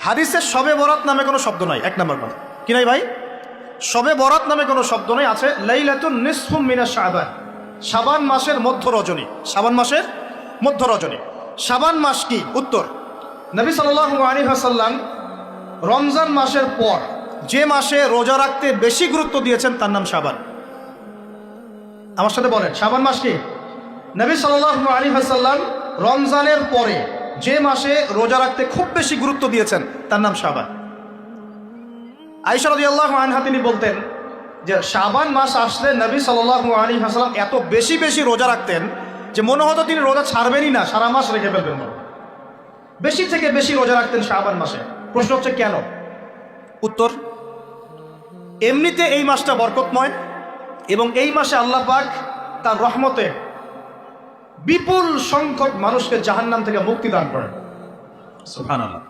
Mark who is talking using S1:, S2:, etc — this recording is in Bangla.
S1: হাদিসে শবে বরাত নামে কোনো শব্দ নাই, এক নম্বর কথা। কি নাই ভাই? শবে বরাত নামে কোনো শব্দ নাই, আছে লাইলাতুন নিসফুম মিনাশ শাবান, শাবান মাসের মধ্য রজনী। শাবান মাসের মধ্য রজনী। শাবান মাস কি? উত্তর, নবী সাল্লাল্লাহু আলাইহি ওয়াসাল্লাম রমজান মাসের পর যে মাসে রোজা রাখতে বেশি গুরুত্ব দিয়েছেন তার নাম শাবান। আমার সাথে বলেন, শাবান মাস কি? নবী সাল্লাল্লাহু আলাইহি ওয়াসাল্লাম রমজানের পরে যে মাসে রোজা রাখতে খুব বেশি গুরুত্ব দিয়েছেন তার নাম শাবান। আয়েশা রাদিয়াল্লাহু আনহা তিনি বলতেন যে শাবান মাস আসলে নবী সাল্লাল্লাহু আলাইহি ওয়াসাল্লাম এত বেশি বেশি রোজা রাখতেন যে মনে হতো তিনি রোজা ছাড়বেনই না, সারা মাস রেখে ফেলবেন। বেশি থেকে বেশি রোজা রাখতেন শাবান মাসে। প্রশ্ন হচ্ছে কেন? উত্তর, এমনিতে এই মাসটা বরকতময় এবং এই মাসে আল্লাহ পাক তার রহমতে বিপুল সংখ্যক মানুষকে জাহান্নাম থেকে মুক্তি দান করেন। সুবহানাল্লাহ।